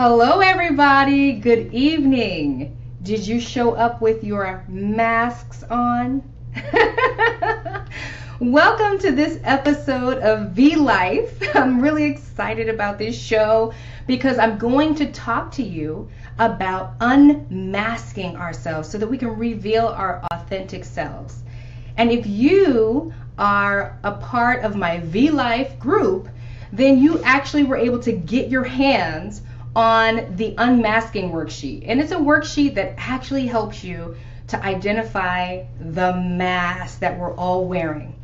Hello everybody, good evening. Did you show up with your masks on? Welcome to this episode of VLife. I'm really excited about this show because I'm going to talk to you about unmasking ourselves so that we can reveal our authentic selves. And if you are a part of my VLife group, then you actually were able to get your hands on the unmasking worksheet. And it's a worksheet that actually helps you to identify the mask that we're all wearing.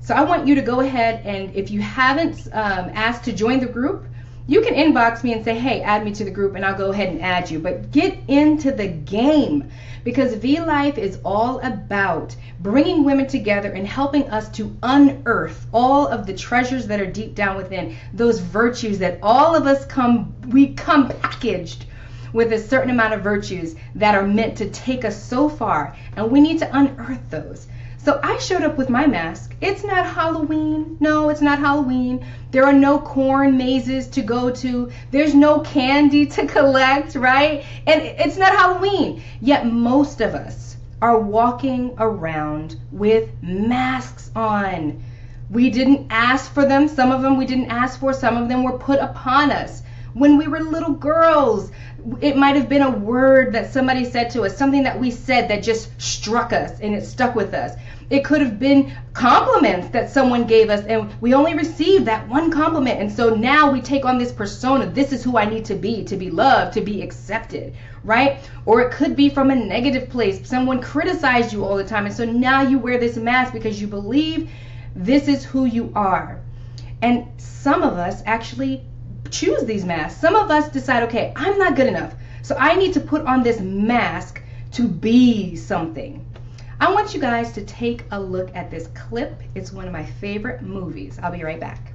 So I want you to go ahead, and if you haven't asked to join the group, you can inbox me and say, hey, add me to the group, and I'll go ahead and add you. But get into the game, because VLife is all about bringing women together and helping us to unearth all of the treasures that are deep down within, those virtues that all of us come packaged with a certain amount of virtues that are meant to take us so far, and we need to unearth those. So I showed up with my mask. It's not Halloween. No, it's not Halloween. There are no corn mazes to go to. There's no candy to collect, right? And it's not Halloween. Yet most of us are walking around with masks on. We didn't ask for them. Some of them we didn't ask for. Some of them were put upon us. When we were little girls, it might have been a word that somebody said to us, something that we said that just struck us and it stuck with us. It could have been compliments that someone gave us and we only received that one compliment. And so now we take on this persona. This is who I need to be loved, to be accepted, right? Or it could be from a negative place. Someone criticized you all the time. And so now you wear this mask because you believe this is who you are. And some of us actually choose these masks. Some of us decide, okay, I'm not good enough, so I need to put on this mask to be something. I want you guys to take a look at this clip. It's one of my favorite movies. I'll be right back.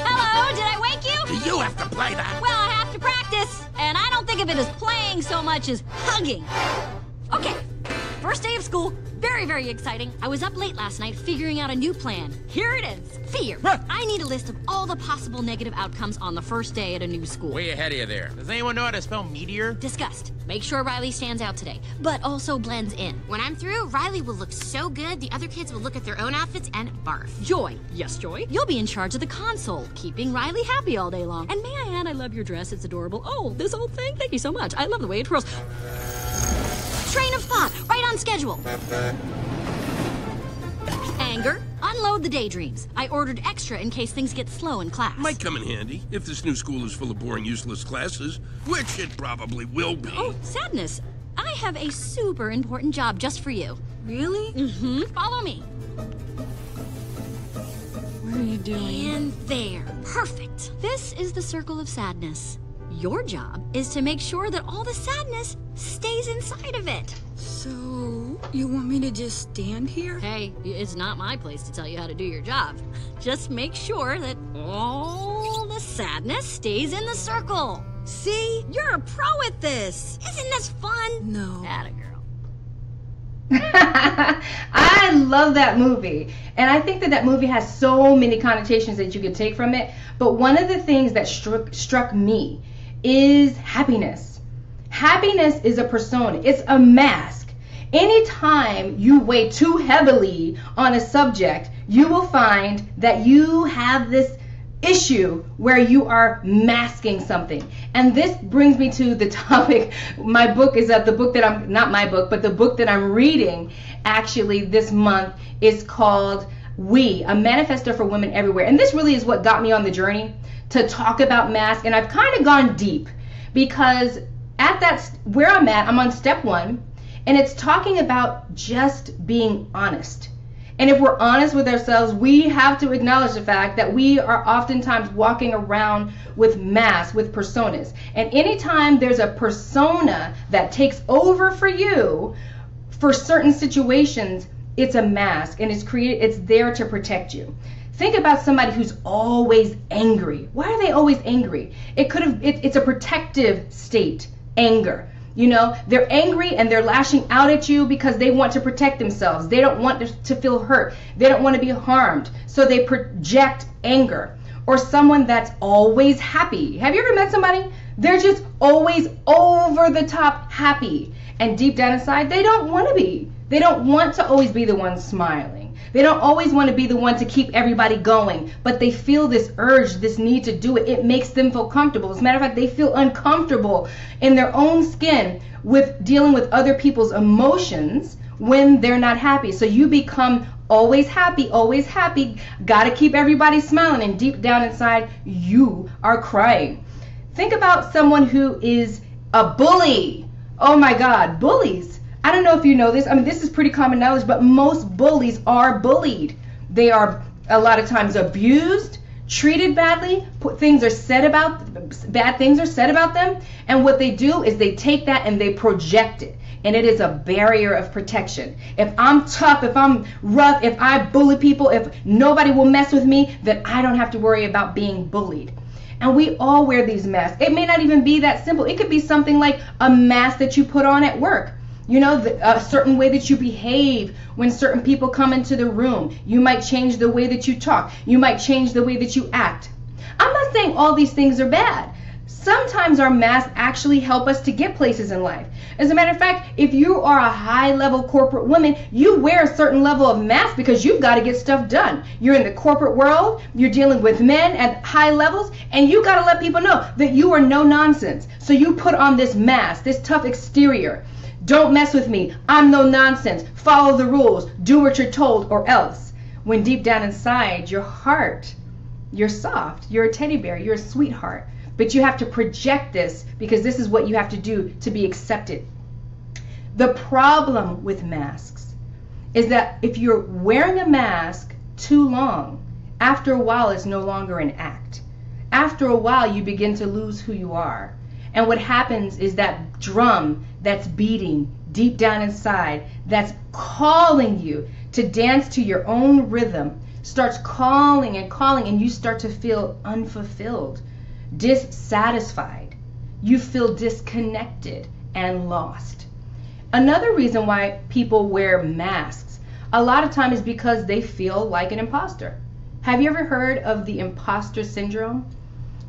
Hello, did I wake you? Do you have to play that? Well, I have to practice, and I don't think of it as playing so much as hugging. Okay, first day of school. Very, very exciting. I was up late last night figuring out a new plan. Here it is. Fear. I need a list of all the possible negative outcomes on the first day at a new school. Way ahead of you there. Does anyone know how to spell meteor? Disgust. Make sure Riley stands out today, but also blends in. When I'm through, Riley will look so good, the other kids will look at their own outfits and barf. Joy. Yes, Joy. You'll be in charge of the console, keeping Riley happy all day long. And may I add, I love your dress. It's adorable. Oh, this old thing? Thank you so much. I love the way it twirls. Train of thought, right on schedule. Anger, unload the daydreams. I ordered extra in case things get slow in class. Might come in handy if this new school is full of boring, useless classes, which it probably will be. Oh, sadness. I have a super important job just for you. Really? Mm-hmm. Follow me. What are you doing? And there. Perfect. This is the circle of sadness. Your job is to make sure that all the sadness stays inside of it. So, you want me to just stand here? Hey, it's not my place to tell you how to do your job. Just make sure that all the sadness stays in the circle. See? You're a pro at this. Isn't this fun? No. Atta girl. I love that movie, and I think that movie has so many connotations that you could take from it, but one of the things that struck me is happiness. Happiness is a persona. It's a mask. Anytime you weigh too heavily on a subject, you will find that you have this issue where you are masking something. And this brings me to the topic. My book is up. The book that I'm, not my book, but the book that I'm reading actually this month is called We, a Manifesto for Women Everywhere. And this really is what got me on the journey to talk about masks. And I've kind of gone deep because at that, where I'm at, I'm on step 1, and it's talking about just being honest. And if we're honest with ourselves, we have to acknowledge the fact that we are oftentimes walking around with masks, with personas. And anytime there's a persona that takes over for you for certain situations, it's a mask, and it's there to protect you. Think about somebody who's always angry. Why are they always angry? It's a protective state, anger. You know, they're angry and they're lashing out at you because they want to protect themselves. They don't want to feel hurt. They don't want to be harmed. So they project anger. Or someone that's always happy. Have you ever met somebody? They're just always over the top happy. And deep down inside, they don't want to be. They don't want to always be the one smiling. They don't always want to be the one to keep everybody going. But they feel this urge, this need to do it. It makes them feel comfortable. As a matter of fact, they feel uncomfortable in their own skin with dealing with other people's emotions when they're not happy. So you become always happy, got to keep everybody smiling, and deep down inside, you are crying. Think about someone who is a bully. Oh my God, bullies. I don't know if you know this. I mean, this is pretty common knowledge, but most bullies are bullied. They are a lot of times abused, treated badly, bad things are said about them, and what they do is they take that and they project it. And it is a barrier of protection. If I'm tough, if I'm rough, if I bully people, if nobody will mess with me, then I don't have to worry about being bullied. And we all wear these masks. It may not even be that simple. It could be something like a mask that you put on at work. You know, a certain way that you behave when certain people come into the room. You might change the way that you talk. You might change the way that you act. I'm not saying all these things are bad. Sometimes our masks actually help us to get places in life. As a matter of fact, if you are a high-level corporate woman, you wear a certain level of mask because you've got to get stuff done. You're in the corporate world, you're dealing with men at high levels, and you got to let people know that you are no nonsense. So you put on this mask, this tough exterior. Don't mess with me. I'm no nonsense. Follow the rules. Do what you're told or else. When deep down inside your heart, you're soft. You're a teddy bear. You're a sweetheart. But you have to project this because this is what you have to do to be accepted. The problem with masks is that if you're wearing a mask too long, after a while it's no longer an act. After a while you begin to lose who you are. And what happens is that drum that's beating deep down inside, that's calling you to dance to your own rhythm, starts calling, and you start to feel unfulfilled, dissatisfied. You feel disconnected and lost. Another reason why people wear masks a lot of times is because they feel like an imposter. Have you ever heard of the imposter syndrome?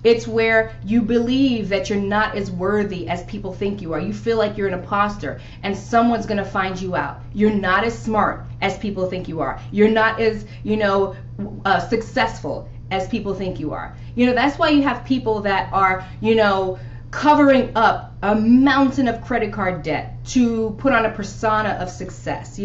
It's where you believe that you're not as worthy as people think you are. You feel like you're an imposter and someone's going to find you out. You're not as smart as people think you are. You're not as, successful as people think you are. That's why you have people that are, covering up a mountain of credit card debt to put on a persona of success.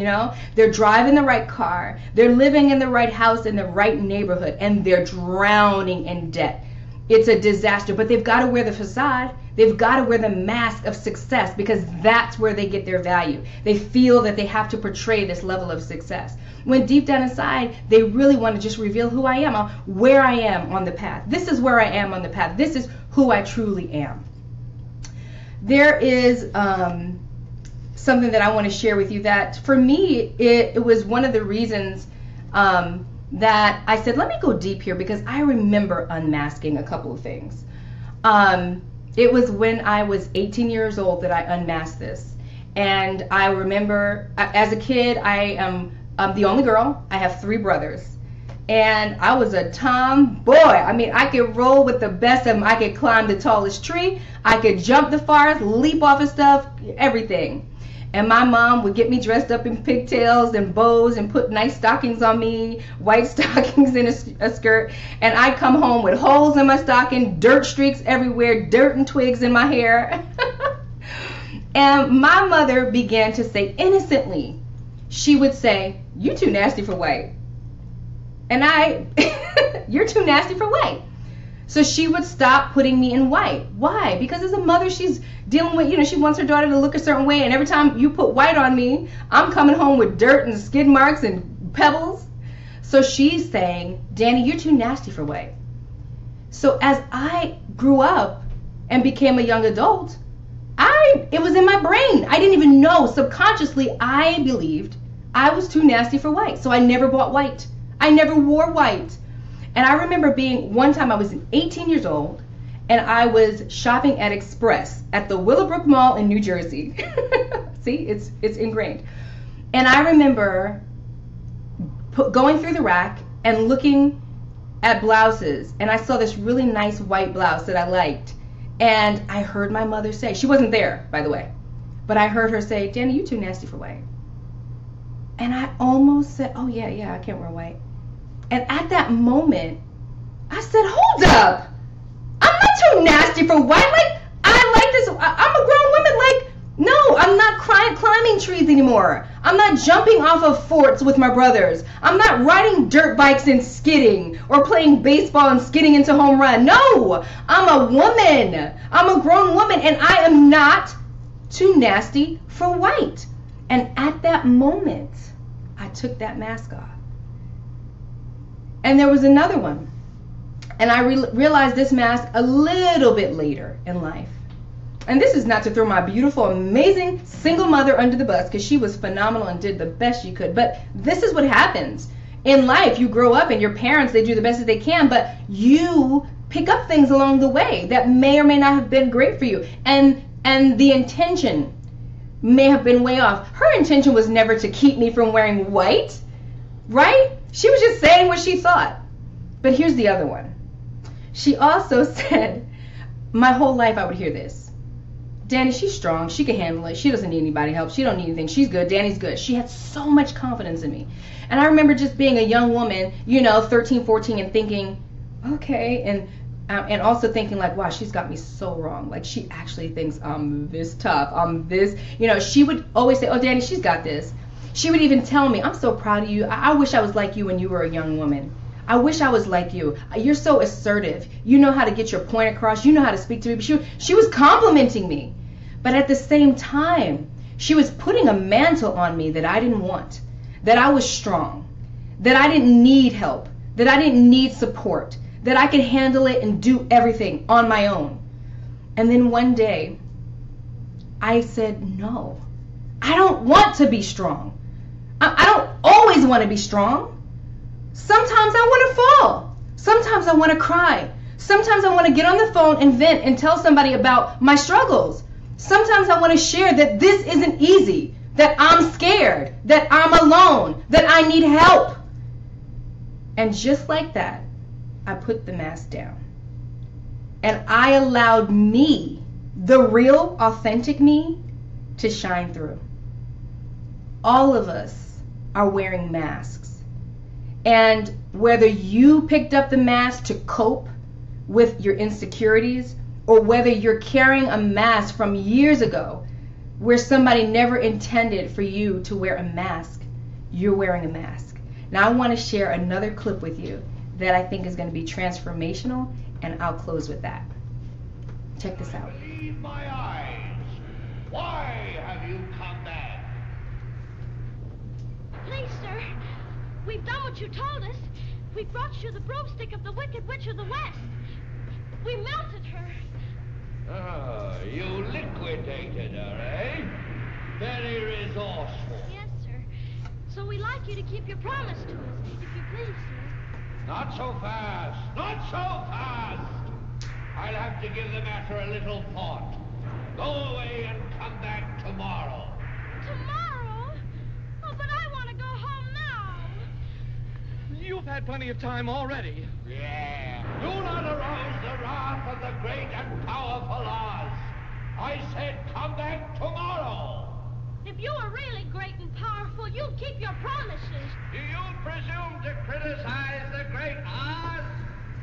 They're driving the right car, they're living in the right house in the right neighborhood, and they're drowning in debt. It's a disaster, but they've got to wear the facade. They've got to wear the mask of success because that's where they get their value. They feel that they have to portray this level of success. When deep down inside, they really want to just reveal who I am, where I am on the path. This is where I am on the path. This is who I truly am. There is something that I want to share with you that for me, it was one of the reasons that I said, let me go deep here because I remember unmasking a couple of things. It was when I was 18 years old that I unmasked this. And I remember as a kid, I'm the only girl. I have 3 brothers. And I was a tomboy. I mean, I could roll with the best of them. I could climb the tallest tree. I could jump the farthest, leap off of stuff, everything. And my mom would get me dressed up in pigtails and bows and put nice stockings on me, white stockings in a skirt. And I'd come home with holes in my stocking, dirt streaks everywhere, dirt and twigs in my hair. And my mother began to say innocently, she would say, "You're too nasty for white." And you're too nasty for white. So she would stop putting me in white. Why? Because as a mother, she's dealing with, she wants her daughter to look a certain way. And every time you put white on me, I'm coming home with dirt and skid marks and pebbles. So she's saying, "Danny, you're too nasty for white." So as I grew up and became a young adult, it was in my brain. I didn't even know. Subconsciously, I believed I was too nasty for white. So I never bought white. I never wore white. And I remember one time I was 18 years old, and I was shopping at Express at the Willowbrook Mall in New Jersey. See, it's ingrained. And I remember going through the rack and looking at blouses, and I saw this really nice white blouse that I liked, and I heard my mother say, she wasn't there, by the way, but I heard her say, Danny, you too nasty for white. And I almost said, oh yeah, I can't wear white. And at that moment, I said, hold up. I'm not too nasty for white. Like, I like this. I'm a grown woman. Like, no, I'm not climbing trees anymore. I'm not jumping off of forts with my brothers. I'm not riding dirt bikes and skidding or playing baseball and skidding into home run. No, I'm a woman. I'm a grown woman, and I am not too nasty for white. And at that moment, I took that mask off. And there was another one. And I realized this mask a little bit later in life. And this is not to throw my beautiful, amazing single mother under the bus, because she was phenomenal and did the best she could. But this is what happens. In life, you grow up and your parents, they do the best that they can, but you pick up things along the way that may or may not have been great for you. And the intention may have been way off. Her intention was never to keep me from wearing white, right? She was just saying what she thought. But here's the other one. She also said, my whole life I would hear this. Danny, she's strong. She can handle it. She doesn't need anybody help. She don't need anything. She's good. Danny's good. She had so much confidence in me. And I remember just being a young woman, 13, 14, and thinking, okay, and also thinking like, wow, she's got me so wrong. Like, she actually thinks I'm this tough. I'm this, she would always say, oh, Danny, she's got this. She would even tell me, I'm so proud of you. I wish I was like you when you were a young woman. I wish I was like you. You're so assertive. You know how to get your point across. You know how to speak to me. She was complimenting me. But at the same time, she was putting a mantle on me that I didn't want, that I was strong, that I didn't need help, that I didn't need support, that I could handle it and do everything on my own. And then one day, I said, no, I don't want to be strong. I don't always want to be strong. Sometimes I want to fall. Sometimes I want to cry. Sometimes I want to get on the phone and vent and tell somebody about my struggles. Sometimes I want to share that this isn't easy, that I'm scared, that I'm alone, that I need help. And just like that, I put the mask down. And I allowed me, the real, authentic me, to shine through. All of us are wearing masks. And whether you picked up the mask to cope with your insecurities, or whether you're carrying a mask from years ago where somebody never intended for you to wear a mask, you're wearing a mask. Now I want to share another clip with you that I think is going to be transformational, and I'll close with that. Check this out. Believe my eyes. Why have you come back? Please, sir, we've done what you told us. We brought you the broomstick of the Wicked Witch of the West. We melted her. Ah, you liquidated her, eh? Very resourceful. Yes, sir. So we'd like you to keep your promise to us, if you please, sir. Not so fast. Not so fast. I'll have to give the matter a little thought. Go away and come back tomorrow. Tomorrow? Oh, but I want to go home now. You've had plenty of time already. Yeah. Do not arouse the wrath of the great and powerful Oz. I said come back tomorrow. If you are really great and powerful, you'll keep your promises. Do you presume to criticize the great Oz?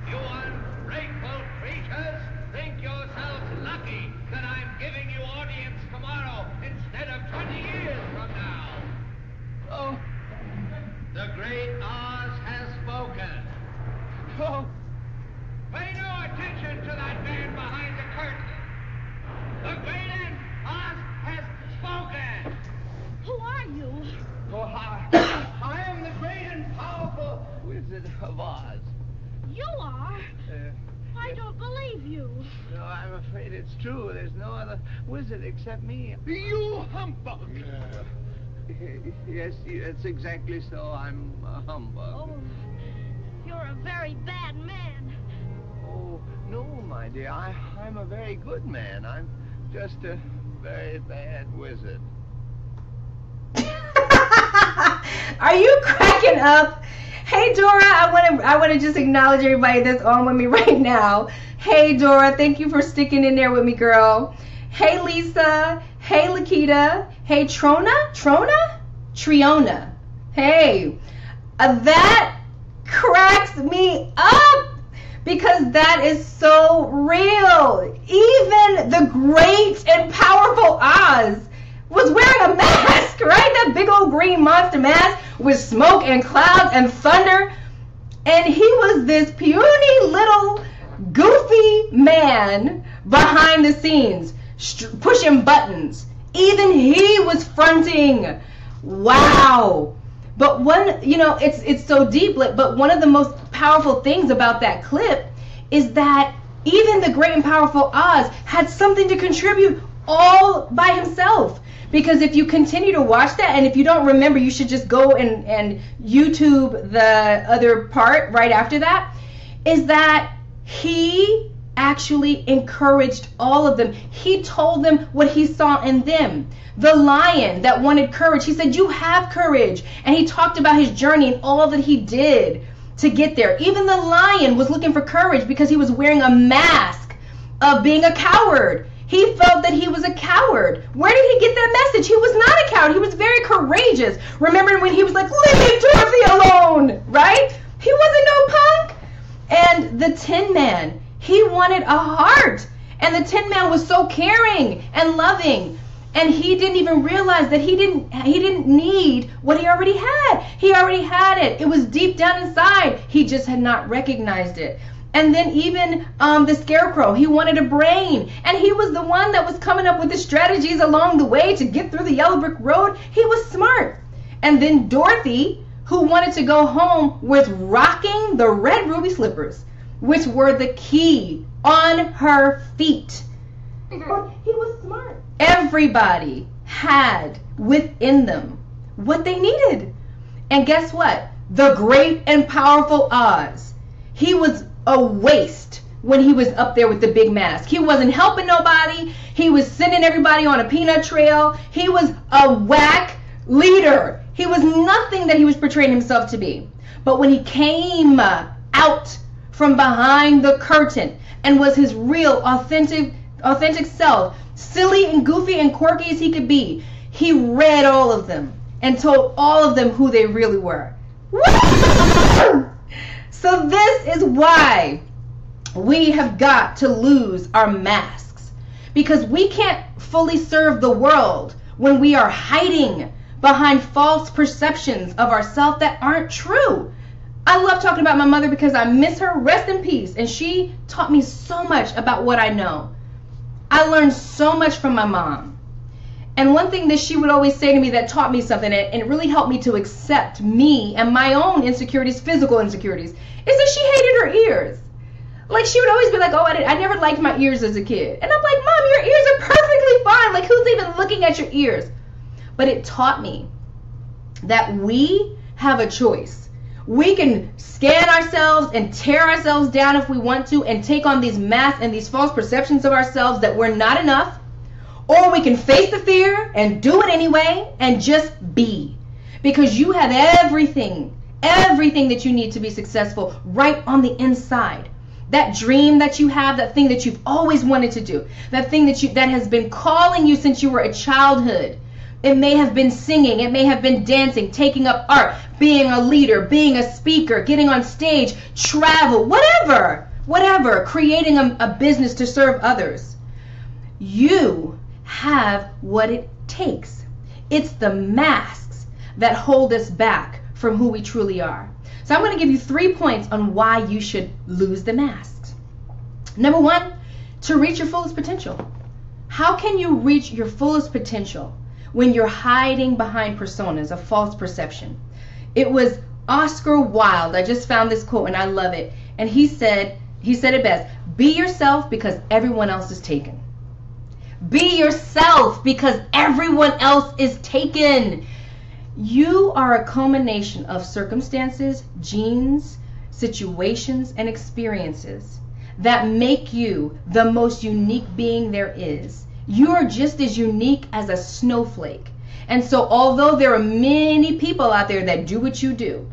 You ungrateful creatures think yourselves lucky that I'm giving you audience tomorrow instead of 20 years from now. Oh. The great Oz has spoken. Oh. Pay no attention to that man behind the curtain. The great Oz has spoken. Who are you? Oh, I am the great and powerful Wizard of Oz. You are? I don't believe you. No, I'm afraid it's true. There's no other wizard except me. You humbug! Yes, that's exactly so. I'm a humbug. Oh, you're a very bad man. Oh, no, my my dear. I'm a very good man. I'm just a very bad wizard. Are you cracking up? Hey Dora, I want to just acknowledge everybody that's on with me right now. Hey Dora, thank you for sticking in there with me, girl. Hey Lisa. Hey Lakita. Hey Triona. Hey, that cracks me up because that is so real. Even the great and powerful Oz was wearing a mask, right? That big old green monster mask with smoke and clouds and thunder. And he was this puny little goofy man behind the scenes, pushing buttons. Even he was fronting. Wow. But it's so deep, but one of the most powerful things about that clip is that even the great and powerful Oz had something to contribute all by himself. Because if you continue to watch that, and if you don't remember, you should just go and YouTube the other part right after that, is that he actually encouraged all of them. He told them what he saw in them. The lion that wanted courage, he said, you have courage. And he talked about his journey and all that he did to get there. Even the lion was looking for courage because he was wearing a mask of being a coward. He felt that he was a coward. Where did he get that message? He was not a coward. He was very courageous. Remember when he was like, leave Dorothy alone, right? He wasn't no punk. And the Tin Man, he wanted a heart. And the Tin Man was so caring and loving. And he didn't even realize that he didn't need what he already had. He already had it. It was deep down inside. He just had not recognized it. And then even the Scarecrow, he wanted a brain. And he was the one that was coming up with the strategies along the way to get through the yellow brick road. He was smart. And then Dorothy, who wanted to go home with rocking the red ruby slippers, which were the key on her feet. He was smart. Everybody had within them what they needed. And guess what? The great and powerful Oz, he was a waste when he was up there with the big mask. He wasn't helping nobody. He was sending everybody on a peanut trail. He was a whack leader. He was nothing that he was portraying himself to be. But when he came out from behind the curtain and was his real, authentic self, silly and goofy and quirky as he could be, he read all of them and told all of them who they really were. So this is why we have got to lose our masks, because we can't fully serve the world when we are hiding behind false perceptions of ourselves that aren't true. I love talking about my mother because I miss her. Rest in peace. And she taught me so much about what I know. I learned so much from my mom. And one thing that she would always say to me that taught me something, and it really helped me to accept me and my own insecurities, physical insecurities, is that she hated her ears. Like, she would always be like, oh, I never liked my ears as a kid. And I'm like, Mom, your ears are perfectly fine. Like, who's even looking at your ears? But it taught me that we have a choice. We can scan ourselves and tear ourselves down if we want to and take on these masks and these false perceptions of ourselves that we're not enough. Or we can face the fear and do it anyway and just be. Because you have everything that you need to be successful right on the inside. That dream that you have, that thing that you've always wanted to do, that thing that has been calling you since you were a childhood. It may have been singing, it may have been dancing, taking up art, being a leader, being a speaker, getting on stage, travel, whatever, creating a business to serve others. You have what it takes. It's the masks that hold us back from who we truly are. So I'm going to give you 3 points on why you should lose the masks. Number 1, to reach your fullest potential. How can you reach your fullest potential when you're hiding behind personas, a false perception? It was Oscar Wilde. I just found this quote and I love it. And he said it best. Be yourself because everyone else is taken. Be yourself because everyone else is taken. You are a culmination of circumstances, genes, situations, and experiences that make you the most unique being there is. You are just as unique as a snowflake. And so although there are many people out there that do what you do,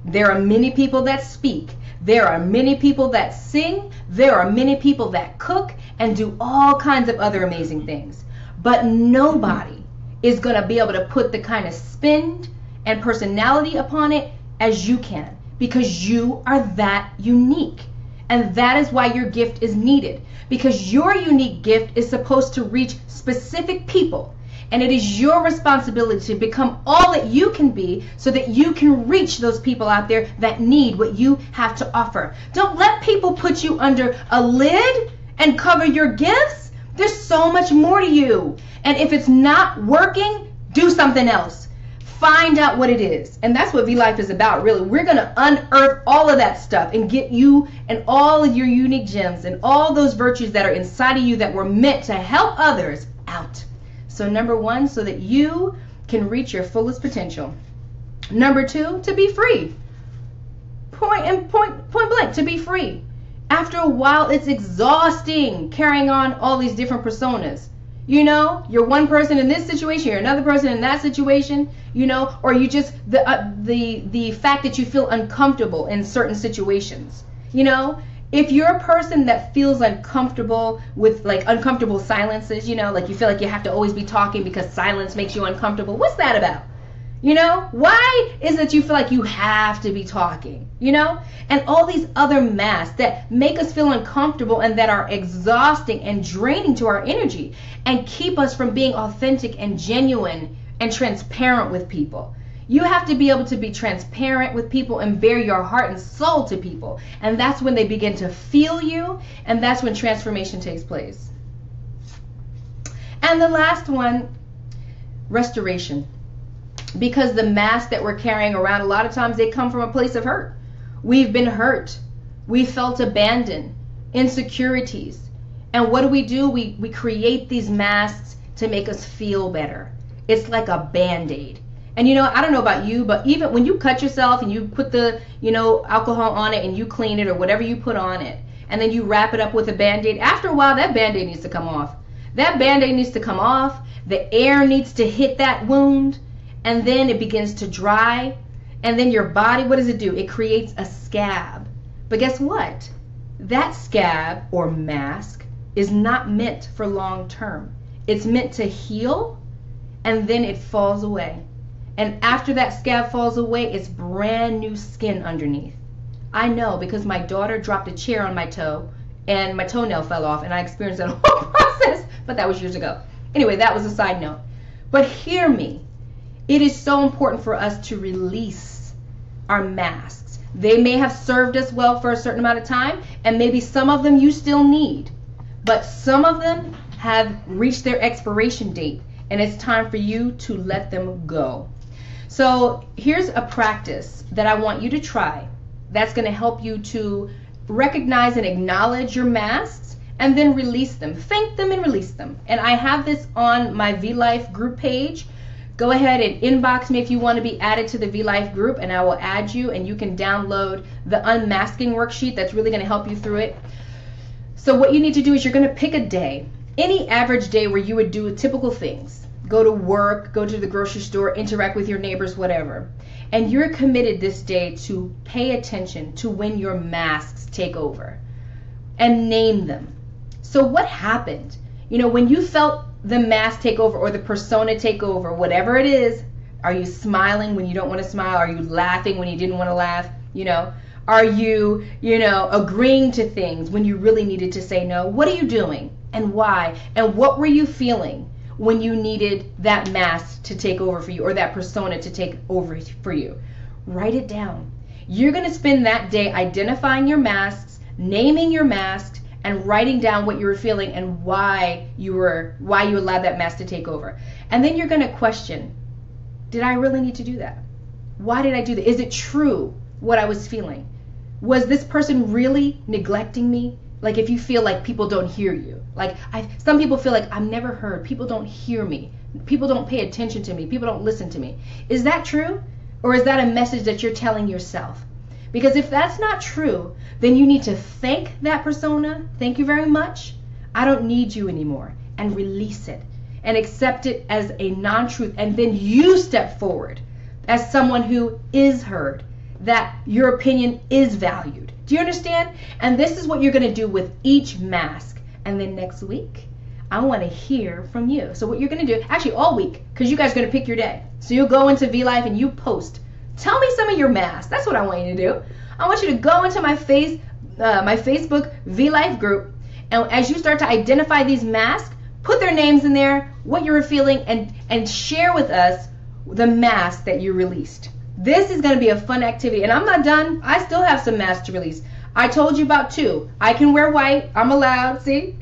there are many people that speak, there are many people that sing, there are many people that cook and do all kinds of other amazing things. But nobody is going to be able to put the kind of spin and personality upon it as you can, because you are that unique. And that is why your gift is needed, because your unique gift is supposed to reach specific people. And it is your responsibility to become all that you can be so that you can reach those people out there that need what you have to offer. Don't let people put you under a lid and cover your gifts. There's so much more to you. And if it's not working, do something else. Find out what it is. And that's what VLife is about, really. We're going to unearth all of that stuff and get you and all of your unique gems and all those virtues that are inside of you that were meant to help others out. So number one, so that you can reach your fullest potential. Number two, to be free. Point blank, to be free. After a while, it's exhausting carrying on all these different personas. You know, you're one person in this situation, you're another person in that situation, you know, or you just, the fact that you feel uncomfortable in certain situations, you know. If you're a person that feels uncomfortable with like uncomfortable silences, you know, like you feel like you have to always be talking because silence makes you uncomfortable, what's that about? You know, why is it you feel like you have to be talking, you know? And all these other masks that make us feel uncomfortable and that are exhausting and draining to our energy and keep us from being authentic and genuine and transparent with people. You have to be able to be transparent with people and bare your heart and soul to people. And that's when they begin to feel you, and that's when transformation takes place. And the last one, restoration. Because the masks that we're carrying around, a lot of times they come from a place of hurt. We've been hurt. We felt abandoned, insecurities. And what do? We create these masks to make us feel better. It's like a Band-Aid. And you know, I don't know about you, but even when you cut yourself and you put the, you know, alcohol on it and you clean it or whatever you put on it, and then you wrap it up with a Band-Aid, after a while that Band-Aid needs to come off. That Band-Aid needs to come off. The air needs to hit that wound, and then it begins to dry. And then your body, what does it do? It creates a scab. But guess what? That scab or mask is not meant for long term. It's meant to heal, and then it falls away. And after that scab falls away, it's brand new skin underneath. I know, because my daughter dropped a chair on my toe and my toenail fell off, and I experienced that whole process, but that was years ago. Anyway, that was a side note. But hear me. It is so important for us to release our masks. They may have served us well for a certain amount of time, and maybe some of them you still need. But some of them have reached their expiration date, and it's time for you to let them go. So here's a practice that I want you to try that's going to help you to recognize and acknowledge your masks and then release them. Thank them and release them. And I have this on my VLife group page. Go ahead and inbox me if you want to be added to the VLife group, and I will add you, and you can download the unmasking worksheet that's really going to help you through it. So what you need to do is you're going to pick a day, any average day where you would do typical things. Go to work, go to the grocery store, interact with your neighbors, whatever. And you're committed this day to pay attention to when your masks take over and name them. So what happened? You know, when you felt the mask take over or the persona take over, whatever it is, are you smiling when you don't want to smile? Are you laughing when you didn't want to laugh? You know, are you, agreeing to things when you really needed to say no? What are you doing and why? And what were you feeling when you needed that mask to take over for you or that persona to take over for you? Write it down. You're going to spend that day identifying your masks, naming your masks, and writing down what you were feeling and why you allowed that mask to take over. And then you're going to question, did I really need to do that? Why did I do that? Is it true what I was feeling? Was this person really neglecting me? Like if you feel like people don't hear you. Like some people feel like I'm never heard. People don't hear me. People don't pay attention to me. People don't listen to me. Is that true? Or is that a message that you're telling yourself? Because if that's not true, then you need to thank that persona. Thank you very much. I don't need you anymore. And release it and accept it as a non-truth. And then you step forward as someone who is heard, that your opinion is valued. Do you understand? And this is what you're going to do with each mask. And then next week, I want to hear from you. So what you're going to do, actually all week, because you guys are going to pick your day. So you'll go into VLife and you post. Tell me some of your masks. That's what I want you to do. I want you to go into my Facebook VLife group, and as you start to identify these masks, put their names in there, what you were feeling, and share with us the mask that you released. This is going to be a fun activity, and I'm not done. I still have some masks to release. I told you about 2. I can wear white. I'm allowed, see?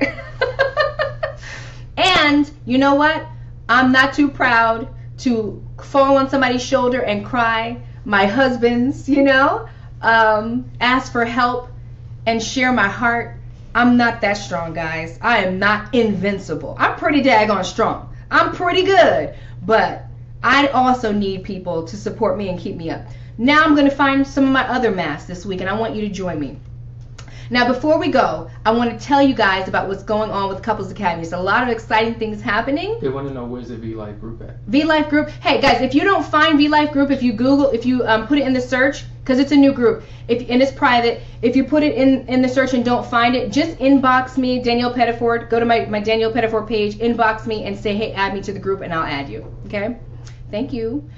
And you know what? I'm not too proud to fall on somebody's shoulder and cry. My husband's, ask for help and share my heart. I'm not that strong, guys. I am not invincible. I'm pretty daggone strong. I'm pretty good. But I also need people to support me and keep me up. Now I'm going to find some of my other masks this week, and I want you to join me. Now, before we go, I want to tell you guys about what's going on with Couples Academy. There's a lot of exciting things happening. They want to know, where's the VLife group at? VLife group. Hey, guys, if you don't find VLife group, if you put it in the search, because it's a new group, and it's private, if you put it in the search and don't find it, just inbox me, Danielle Pettiford. Go to my Danielle Pettiford page, inbox me, and say, hey, add me to the group, and I'll add you. Okay? Thank you.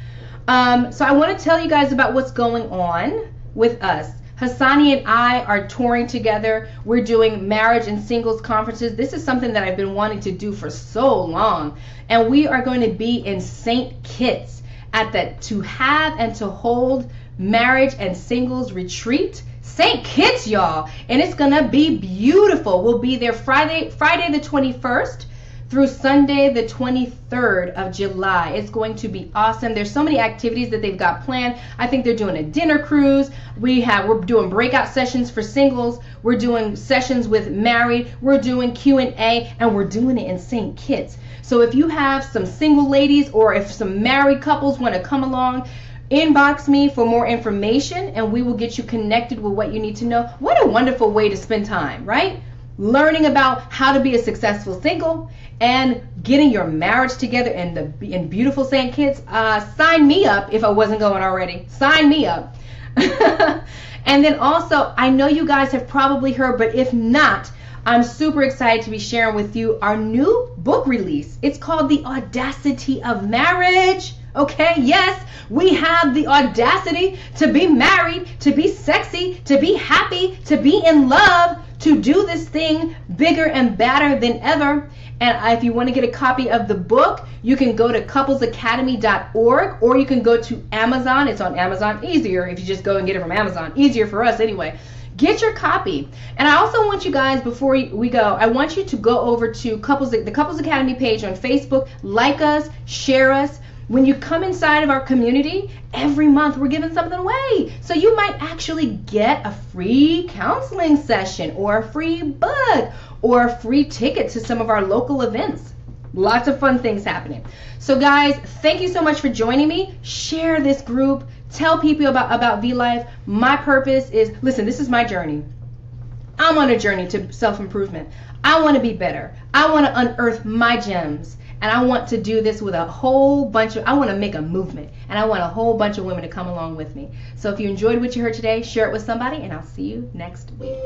So I want to tell you guys about what's going on with us. Hassani and I are touring together. We're doing marriage and singles conferences. This is something that I've been wanting to do for so long. And we are going to be in St. Kitts at the To Have and To Hold Marriage and Singles Retreat. St. Kitts, y'all. And it's going to be beautiful. We'll be there Friday the 21st through Sunday the 23rd of July. It's going to be awesome. There's so many activities that they've got planned. I think they're doing a dinner cruise. We're doing breakout sessions for singles. We're doing sessions with married. We're doing Q&A, and we're doing it in St. Kitts. So if you have some single ladies or if some married couples want to come along, inbox me for more information, and we will get you connected with what you need to know. What a wonderful way to spend time, right? Learning about how to be a successful single and getting your marriage together in beautiful St. Kitts. Sign me up if I wasn't going already. Sign me up. And then also, I know you guys have probably heard, but if not, I'm super excited to be sharing with you our new book release. It's called The Audacity of Marriage. Okay, yes, we have the audacity to be married, to be sexy, to be happy, to be in love, to do this thing bigger and badder than ever. And if you want to get a copy of the book, you can go to couplesacademy.org, or you can go to Amazon. It's on Amazon. Easier if you just go and get it from Amazon. Easier for us anyway. Get your copy. And I also want you guys, before we go, I want you to go over to the Couples Academy page on Facebook. Like us, share us. When you come inside of our community, every month we're giving something away. So you might actually get a free counseling session, or a free book, or a free ticket to some of our local events. Lots of fun things happening. So guys, thank you so much for joining me. Share this group. Tell people about VLife. My purpose is, listen, this is my journey. I'm on a journey to self-improvement. I want to be better. I want to unearth my gems. And I want to do this with a whole bunch of, I want to make a movement. And I want a whole bunch of women to come along with me. So if you enjoyed what you heard today, share it with somebody, and I'll see you next week.